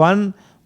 1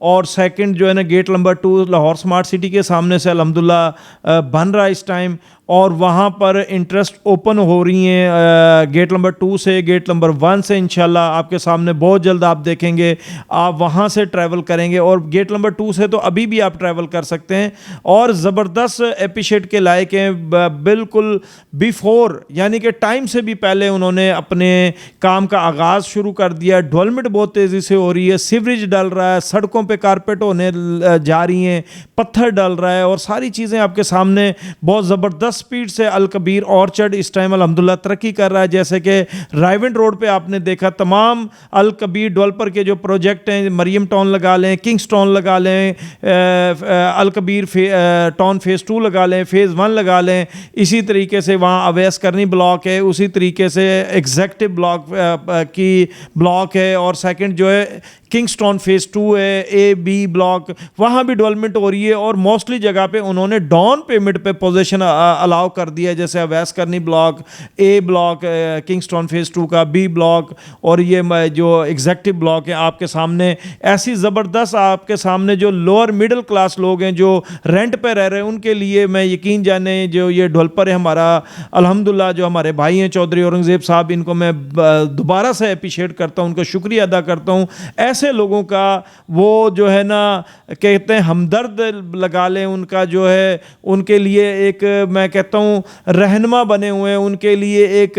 اور سیکنڈ جو ہے نا gate number 2 Lahore smart city کے سامنے سے الحمدللہ بن رہا ہے اس ٹائم, اور وہاں پر انٹرسٹ اوپن ہو رہی ہیں گیٹ نمبر 2 سے, گیٹ نمبر 1 سے انشاءاللہ آپ کے سامنے بہت جلد آپ دیکھیں گے. آپ وہاں سے ٹریول کریں گے, اور گیٹ نمبر 2 سے تو ابھی بھی آپ ٹریول کر سکتے ہیں. اور زبردست اپریشیٹ کے لائق ہیں, بالکل بیفور یعنی کہ ٹائم سے بھی پہلے انہوں نے اپنے کام کا آغاز شروع کر دیا. ڈیولپمنٹ بہت تیزی سے ہو رہی ہے, سیوریج ڈل رہا ہے, سڑکوں پہ کارپیٹ ہونے جا رہی ہیں, پتھر ڈل رہا ہے, اور ساری چیزیں آپ کے سامنے بہت زبردست سپیڈ سے. الکبیر اورچرڈ اس ٹائم الحمدللہ ترقی کر رہا ہے, جیسے کہ رائیونڈ روڈ پہ آپ نے دیکھا تمام الکبیر ڈیولپر کے جو پروجیکٹ ہیں, مریم ٹاؤن لگا لیں, کنگز ٹاؤن لگا لیں, الکبیر ٹاؤن فیز 2 لگا لیں, فیز 1 لگا لیں, اسی طریقے سے وہاں اویس کرنی بلاک ہے, اسی طریقے سے ایگزیکٹو بلاک کی بلاک ہے, اور سیکنڈ جو ہے کنگز ٹاؤن فیز 2 ہے, اے بی بلاک, وہاں بھی ڈیولپمنٹ ہو رہی ہے. اور موسٹلی جگہ پہ انہوں نے ڈاؤن پیمنٹ پہ پوزیشن الاؤ کر دیا ہے, جیسے Awais Qarni block, A block Kings Town phase 2 کا, بی بلاک, اور یہ جو ایگزیکٹو بلاک ہے آپ کے سامنے. ایسی زبردست آپ کے سامنے جو لوور مڈل کلاس لوگ ہیں جو رینٹ پہ رہ رہے ہیں, ان کے لیے میں یقین جانے جو یہ ڈیولپر ہے ہمارا الحمدللہ, جو ہمارے بھائی ہیں چودھری اورنگزیب صاحب, ان کو میں دوبارہ سے اپریشیٹ کرتا ہوں, ان کا شکریہ ادا کرتا ہوں. ایسے لوگوں کا وہ جو ہے نا کہتے ہیں ہمدرد لگا لیں, ان کا جو ہے ان کے لیے ایک میں کہتا ہوں رہنما بنے ہوئے ہیں, ان کے لیے ایک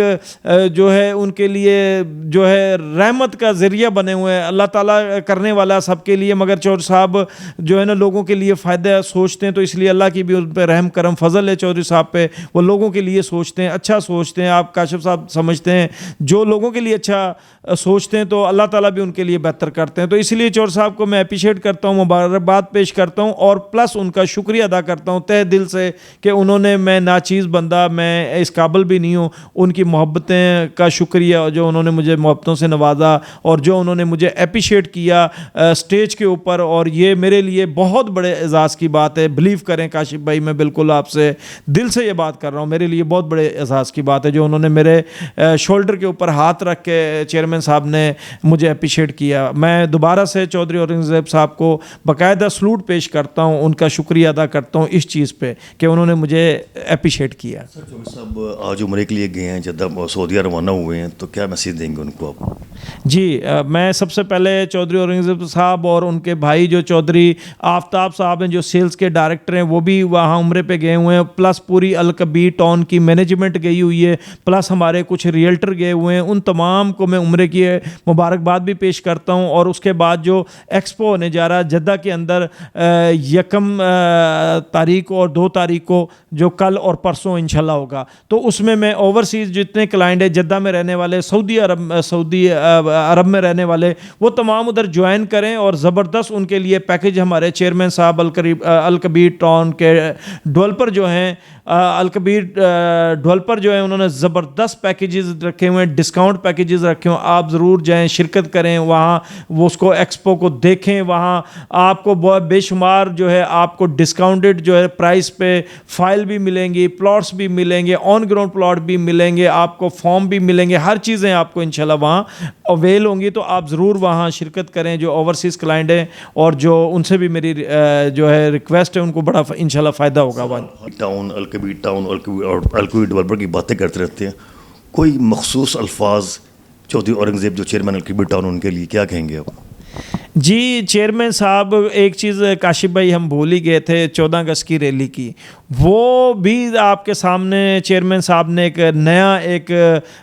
جو ہے ان کے لیے جو ہے رحمت کا ذریعہ بنے ہوئے ہیں. اللہ تعالیٰ کرنے والا سب کے لیے, مگر چودھری صاحب جو ہے نا لوگوں کے لیے فائدہ سوچتے ہیں, تو اس لیے اللہ کی بھی ان پہ رحم کرم فضل ہے چودھری صاحب پہ. وہ لوگوں کے لیے سوچتے ہیں, اچھا سوچتے ہیں. آپ کاشف صاحب سمجھتے ہیں جو لوگوں کے لیے اچھا سوچتے ہیں تو اللہ تعالیٰ بھی ان کے لیے بہتر کرتے ہیں. تو اس لیے چودھری صاحب کو میں اپریشیٹ کرتا ہوں, مبارکباد پیش کرتا ہوں, اور پلس ان کا شکریہ ادا کرتا ہوں تہ دل سے کہ انہوں نے, میں ناچیز بندہ, میں اس قابل بھی نہیں ہوں, ان کی محبتیں کا شکریہ جو انہوں نے مجھے محبتوں سے نوازا, اور جو انہوں نے مجھے اپریشیٹ کیا سٹیج کے اوپر, اور یہ میرے لیے بہت بڑے اعزاز کی بات ہے. بلیو کریں کاشف بھائی, میں بالکل آپ سے دل سے یہ بات کر رہا ہوں, میرے لیے بہت بڑے اعزاز کی بات ہے جو انہوں نے میرے شولڈر کے اوپر ہاتھ رکھ کے چیئرمین صاحب نے مجھے اپریشیٹ کیا. میں دوبارہ سے چودھری اورنگزیب صاحب کو باقاعدہ سلوٹ پیش کرتا ہوں, ان کا شکریہ ادا کرتا ہوں اس چیز پہ کہ انہوں نے مجھے اپریشیٹ کیا. چودھری صاحب آج عمرے کے لیے گئے ہیں جدہ, سعودیہ روانہ ہوئے ہیں, تو کیا میسیج دیں گے ان کو آپ؟ جی, میں سب سے پہلے چودھری اورنگزیب صاحب اور ان کے بھائی جو چودھری آفتاب صاحب ہیں جو سیلز کے ڈائریکٹر ہیں, وہ بھی وہاں عمرے پہ گئے ہوئے ہیں, پلس پوری الکبیر ٹاؤن کی مینجمنٹ گئی ہوئی ہے, پلس ہمارے کچھ ریئلٹر گئے ہوئے ہیں. ان تمام کو میں عمرے کی مبارکباد بھی پیش کرتا ہوں. اور اس کے بعد جو ایکسپو ہونے جا رہا ہے جدہ کے اندر 1 تاریخ اور 2 تاریخ کو, جو کل اور پرسوں انشاءاللہ ہوگا, تو اس میں میں اوورسیز جتنے کلائنٹ ہیں جدہ میں رہنے والے, سعودی عرب میں رہنے والے, وہ تمام ادھر جوائن کریں. اور زبردست ان کے لیے پیکج ہمارے چیئرمین صاحب الکبیر ٹاؤن کے ڈیولپر جو ہیں, الکبیر ڈیولپر جو ہیں, انہوں نے زبردست پیکیجز رکھے ہوئے ہیں, ڈسکاؤنٹ پیکیجز رکھے ہوئے. آپ ضرور جائیں, شرکت کریں وہاں, وہ اس کو ایکسپو کو دیکھیں. وہاں آپ کو بہت بے شمار جو ہے آپ کو ڈسکاؤنٹڈ جو ہے پرائس پہ فائل بھی ملیں گی, پلاٹس بھی ملیں گے, آن گراؤنڈ پلاٹ بھی ملیں گے, آپ کو فارم بھی ملیں گے, ہر چیزیں آپ کو انشاءاللہ وہاں اویل ہوں گی. تو آپ ضرور وہاں شرکت کریں جو اوورسیز کلائنٹ ہیں, اور جو ان سے بھی میری جو ہے ریکویسٹ ہے, ان کو بڑا انشاءاللہ فائدہ ہوگا. ٹاؤن الکبیر ڈیولپر کی باتیں کرتے رہتے ہیں, کوئی مخصوص الفاظ چودھری اورنگزیب جو چیئرمین الکبیر ٹاؤن, ان کے لیے کیا کہیں گے آپ؟ جی چیئرمین صاحب, ایک چیز کاشف بھائی ہم بھول ہی گئے تھے, 14 اگست کی ریلی کی, وہ بھی آپ کے سامنے چیئرمین صاحب نے ایک نیا ایک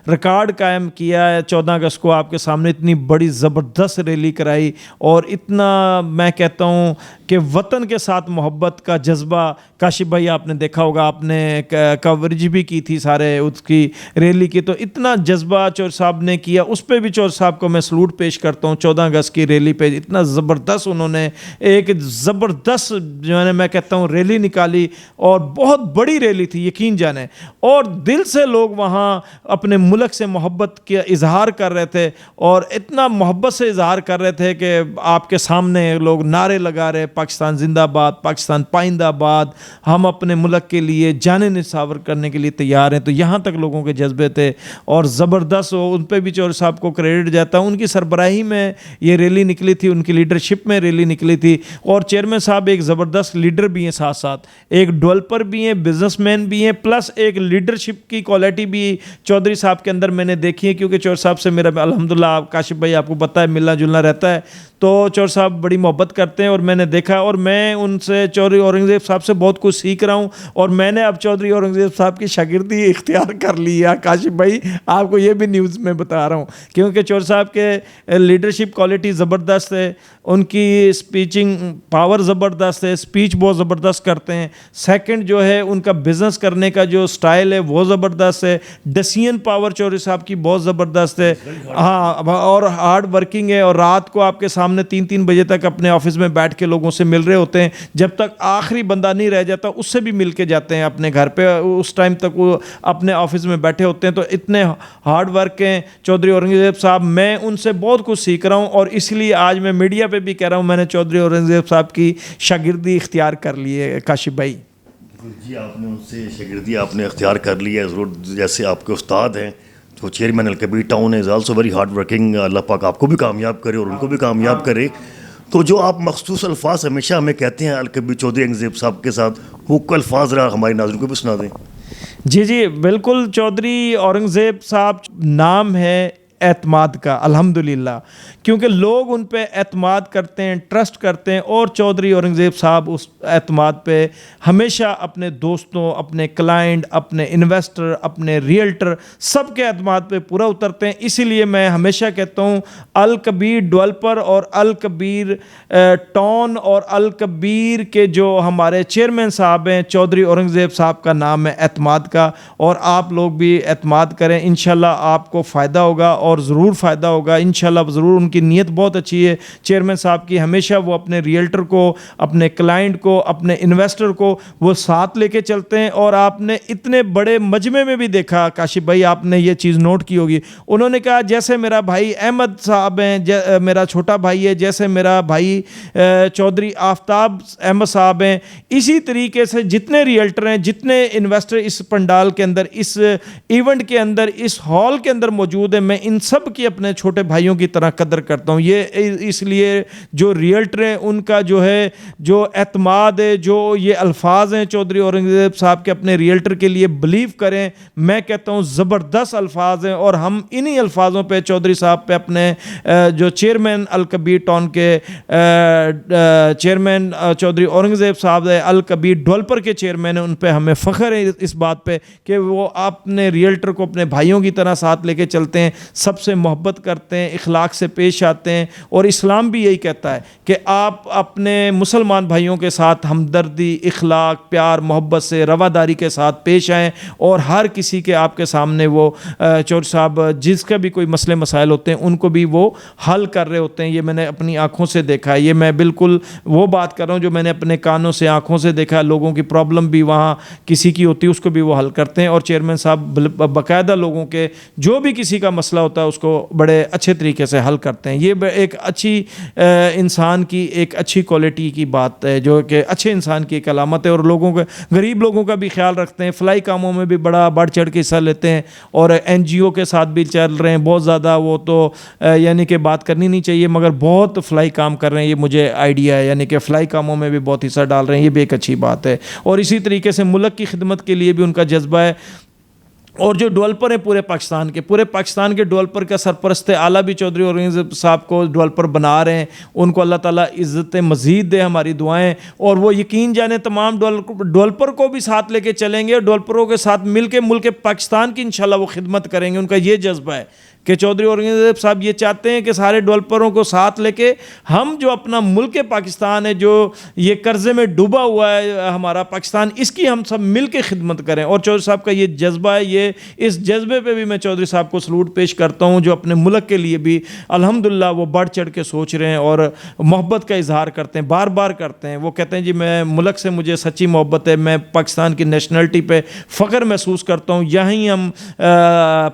ریکارڈ قائم کیا ہے. 14 اگست کو آپ کے سامنے اتنی بڑی زبردست ریلی کرائی, اور اتنا میں کہتا ہوں کہ وطن کے ساتھ محبت کا جذبہ, کاشف بھائی آپ نے دیکھا ہوگا, آپ نے کوریج بھی کی تھی سارے اس کی ریلی کی, تو اتنا جذبہ چودھری صاحب نے کیا, اس پہ بھی چودھری صاحب کو میں سلوٹ پیش کرتا ہوں. 14 اگست کی ریلی پہ اتنا زبردست انہوں نے ایک زبردست جو ہے میں کہتا ہوں ریلی نکالی, اور اور بہت بڑی ریلی تھی یقین جانیں, اور دل سے لوگ وہاں اپنے ملک سے محبت کا اظہار کر رہے تھے, اور اتنا محبت سے اظہار کر رہے تھے کہ آپ کے سامنے لوگ نعرے لگا رہے, پاکستان زندہ باد, پاکستان پائندہ باد, ہم اپنے ملک کے لیے جانیں نثار کرنے کے لیے تیار ہیں. تو یہاں تک لوگوں کے جذبے تھے اور زبردست, ان پہ بھی چودھری صاحب کو کریڈٹ جاتا ہے. ان کی سربراہی میں یہ ریلی نکلی تھی, ان کی لیڈرشپ میں ریلی نکلی تھی, اور چیئرمین صاحب ایک زبردست لیڈر بھی ہیں, ساتھ ساتھ ایک ڈیولپر بھی ہیں, بزنس مین بھی ہیں, پلس ایک لیڈرشپ کی کوالٹی بھی چودھری صاحب کے اندر میں نے دیکھی ہے. کیونکہ چودھری صاحب سے میرا الحمدللہ, کاشف بھائی آپ کو پتہ ہے, ملنا جلنا رہتا ہے, تو چودھری صاحب بڑی محبت کرتے ہیں اور میں نے دیکھا, اور میں ان سے چودھری اورنگزیب صاحب سے بہت کچھ سیکھ رہا ہوں, اور میں نے اب چودھری اورنگزیب صاحب کی شاگردی اختیار کر لی ہے. کاشف بھائی آپ کو یہ بھی نیوز میں بتا رہا ہوں, کیونکہ چودھری صاحب کے لیڈرشپ کوالٹی زبردست ہے, ان کی اسپیچنگ پاور زبردست ہے, اسپیچ بہت زبردست کرتے ہیں. سیکنڈ جو ہے ان کا بزنس کرنے کا جو سٹائل ہے وہ زبردست ہے. ڈیسیژن پاور چودھری صاحب کی بہت زبردست ہے, ہاں, اور ہارڈ ورکنگ ہے, اور رات کو آپ کے سامنے 3 بجے تک اپنے آفس میں بیٹھ کے لوگوں سے مل رہے ہوتے ہیں, جب تک آخری بندہ نہیں رہ جاتا اس سے بھی مل کے جاتے ہیں اپنے گھر پہ, اس ٹائم تک وہ اپنے آفس میں بیٹھے ہوتے ہیں. تو اتنے ہارڈ ورک ہیں چودھری اورنگزیب صاحب, میں ان سے بہت کچھ سیکھ رہا ہوں, اور اس لیے آج میں میڈیا پہ بھی کہہ رہا ہوں میں نے چودھری اورنگزیب صاحب کی شاگردی اختیار کر لی ہے. کاشف بھائی جی, آپ نے ان سے شاگردی آپ نے اختیار کر لی ہے ضرور, جیسے آپ کے استاد ہیں تو chairman Al-Kabir town is also very hard working. اللہ پاک آپ کو بھی کامیاب کرے اور ان کو بھی کامیاب کرے. تو جو آپ مخصوص الفاظ ہمیشہ ہمیں کہتے ہیں الکبیر چودھری اورنگزیب صاحب کے ساتھ, وہ الفاظ ذرا ہمارے ناظرین کو بھی سنا دیں. جی بالکل, چودھری اورنگزیب صاحب نام ہے اعتماد کا الحمدللہ, کیونکہ لوگ ان پہ اعتماد کرتے ہیں, ٹرسٹ کرتے ہیں, اور چودھری اورنگزیب صاحب اس اعتماد پہ ہمیشہ اپنے دوستوں, اپنے کلائنٹ, اپنے انویسٹر, اپنے ریئلٹر, سب کے اعتماد پہ پورا اترتے ہیں. اسی لیے میں ہمیشہ کہتا ہوں الکبیر ڈیولپر اور الکبیر ٹاؤن اور الکبیر کے جو ہمارے چیئرمین صاحب ہیں چودھری اورنگزیب صاحب کا نام ہے اعتماد کا, اور آپ لوگ بھی اعتماد کریں, انشاءاللہ آپ کو فائدہ ہوگا, اور ضرور فائدہ ہوگا انشاءاللہ ضرور. ان کی نیت بہت اچھی ہے چیئرمین صاحب کی, ہمیشہ وہ اپنے ریئلٹر کو, اپنے کلائنٹ کو, اپنے انویسٹر کو وہ ساتھ لے کے چلتے ہیں. اور آپ نے اتنے بڑے مجمع میں بھی دیکھا کاشف بھائی, آپ نے یہ چیز نوٹ کی ہوگی, انہوں نے کہا جیسے میرا بھائی احمد صاحب ہیں, میرا چھوٹا بھائی ہے, جیسے میرا بھائی چودھری آفتاب احمد صاحب ہیں, اسی طریقے سے جتنے ریئلٹر ہیں, جتنے انویسٹر اس پنڈال کے اندر, اس ایونٹ کے اندر, اس ہال کے اندر موجود ہیں, میں ان سب کی اپنے چھوٹے بھائیوں کی طرح قدر کرتا ہوں. یہ اس لیے جو ریئلٹر ہیں ان کا جو ہے جو اعتماد ہے, جو یہ الفاظ ہیں چودھری اورنگزیب صاحب کے اپنے ریئلٹر کے لیے بلیو کریں, میں کہتا ہوں زبردست الفاظ ہیں. اور ہم انہی الفاظوں پہ چودھری صاحب پہ اپنے جو چیئرمین الکبیر ٹاؤن کے چیئرمین چودھری اورنگزیب صاحب ہے, الکبیر ڈیولپر کے چیئرمین ہیں, ان پہ ہمیں فخر ہے اس بات پہ کہ وہ اپنے ریئلٹر کو اپنے بھائیوں کی طرح ساتھ لے کے چلتے ہیں, سب سے محبت کرتے ہیں, اخلاق سے پیش آتے ہیں. اور اسلام بھی یہی کہتا ہے کہ آپ اپنے مسلمان بھائیوں کے ساتھ ہمدردی, اخلاق, پیار, محبت سے, رواداری کے ساتھ پیش آئیں, اور ہر کسی کے آپ کے سامنے وہ چودھری صاحب جس کا بھی کوئی مسئلے مسائل ہوتے ہیں ان کو بھی وہ حل کر رہے ہوتے ہیں. یہ میں نے اپنی آنکھوں سے دیکھا ہے, یہ میں بالکل وہ بات کر رہا ہوں جو میں نے اپنے کانوں سے, آنکھوں سے دیکھا ہے. لوگوں کی پرابلم بھی وہاں کسی کی ہوتی ہے اس کو بھی وہ حل کرتے ہیں, اور چیئرمین صاحب باقاعدہ لوگوں کے جو بھی کسی کا مسئلہ ہوتا ہے اس کو بڑے اچھے طریقے سے حل کرتے ہیں. یہ ایک اچھی انسان کی ایک اچھی کوالٹی کی بات ہے, جو کہ اچھے انسان کی ایک علامت ہے. اور لوگوں کا, غریب لوگوں کا بھی خیال رکھتے ہیں, فلاحی کاموں میں بھی بڑا بڑھ چڑھ کے حصہ لیتے ہیں, اور این جی او کے ساتھ بھی چل رہے ہیں بہت زیادہ. وہ تو یعنی کہ بات کرنی نہیں چاہیے, مگر بہت فلاحی کام کر رہے ہیں, یہ مجھے آئیڈیا ہے, یعنی کہ فلاحی کاموں میں بھی بہت حصہ ڈال رہے ہیں, یہ بھی ایک اچھی بات ہے. اور اسی طریقے سے ملک کی خدمت کے لیے بھی ان کا جذبہ ہے. اور جو ڈیولپر ہیں پورے پاکستان کے ڈیولپر کا سرپرست اعلیٰ بھی چودھری اورنگزیب صاحب کو ڈیولپر بنا رہے ہیں, ان کو اللہ تعالیٰ عزت مزید دے, ہماری دعائیں. اور وہ یقین جانے تمام ڈیولپر کو بھی ساتھ لے کے چلیں گے, ڈیولپروں کے ساتھ مل کے ملک پاکستان کی انشاءاللہ وہ خدمت کریں گے. ان کا یہ جذبہ ہے کہ چودھری اورنگزیب صاحب یہ چاہتے ہیں کہ سارے ڈیولپروں کو ساتھ لے کے ہم جو اپنا ملک پاکستان ہے جو یہ قرضے میں ڈوبا ہوا ہے ہمارا پاکستان، اس کی ہم سب مل کے خدمت کریں. اور چودھری صاحب کا یہ جذبہ ہے، یہ اس جذبے پہ بھی میں چودھری صاحب کو سلوٹ پیش کرتا ہوں جو اپنے ملک کے لیے بھی الحمدللہ وہ بڑھ چڑھ کے سوچ رہے ہیں اور محبت کا اظہار کرتے ہیں، بار بار کرتے ہیں. وہ کہتے ہیں جی میں ملک سے مجھے سچی محبت ہے، میں پاکستان کی نیشنلٹی پہ فخر محسوس کرتا ہوں، یہیں ہم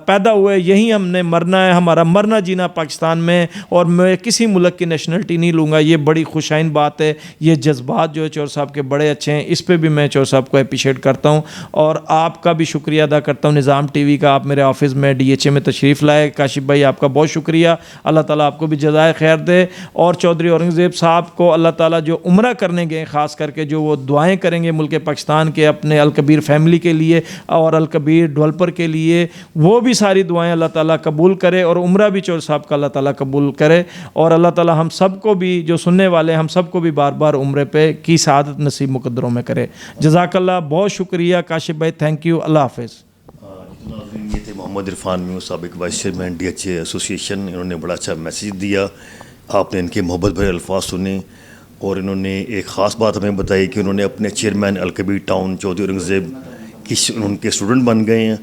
پیدا ہوئے، یہیں ہم نے مرنا ہے، ہمارا مرنا جینا پاکستان میں، اور میں کسی ملک کی نیشنلٹی نہیں لوں گا. یہ بڑی خوشائن بات ہے. یہ جذبات جو ہے چودھری صاحب کے بڑے اچھے ہیں، اس پہ بھی میں چودھری صاحب کو اپریشیٹ کرتا ہوں. اور آپ کا بھی شکریہ ادا کرتا ہوں، نظام ٹی وی کا، آپ میرے آفس میں DHA میں تشریف لائے. کاشف بھائی آپ کا بہت شکریہ، اللہ تعالیٰ آپ کو بھی جزائے خیر دے. اور چودھری اورنگزیب صاحب کو اللہ تعالیٰ جو عمرہ کرنے گئے، خاص کر کے جو وہ دعائیں کریں گے ملک پاکستان کے اپنے الکبیر فیملی کے لیے اور الکبیر ڈیولپر کے لیے، وہ بھی ساری دعائیں اللہ تعالیٰ قبول کرے، اور عمرہ بھی چودھری صاحب کا اللہ تعالیٰ قبول کرے. اور اللہ تعالیٰ ہم سب کو بھی، جو سننے والے ہم سب کو بھی بار بار عمرے پہ کی سعادت نصیب مقدروں میں کرے. جزاک اللہ، بہت شکریہ کاشف بھائی، تھینک یو، اللہ حافظ. یہ تھے محمد عرفان میو، سابق وائس چیئرمین DHA ایسوسیشن. انہوں نے بڑا اچھا میسیج دیا، آپ نے ان کے محبت بھرے الفاظ سنے، اور انہوں نے ایک خاص بات ہمیں بتائی کہ انہوں نے اپنے چیئرمین الکبیر ٹاؤن چودھری اورنگزیب کی ان کے اسٹوڈنٹ بن گئے ہیں،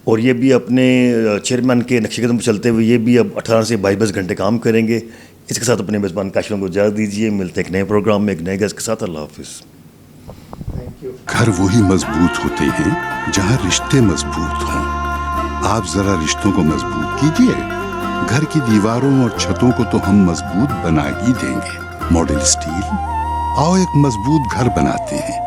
اور یہ بھی اپنے چیئرمین کے نقش قدم پر چلتے ہوئے یہ بھی اب 18 سے 22 گھنٹے کام کریں گے. اس کے ساتھ اپنے میزبان کاشف کو اجازت دیجیے. ملتے ہیں ایک نئے پروگرام میں ایک نئے گیسٹ کے ساتھ. اللہ حافظ. گھر وہی مضبوط ہوتے ہیں جہاں رشتے مضبوط ہوں. آپ ذرا رشتوں کو مضبوط کیجیے. گھر کی دیواروں اور چھتوں کو تو ہم مضبوط بنا ہی دیں گے. ماڈل اسٹیل، آؤ ایک مضبوط گھر بناتے ہیں.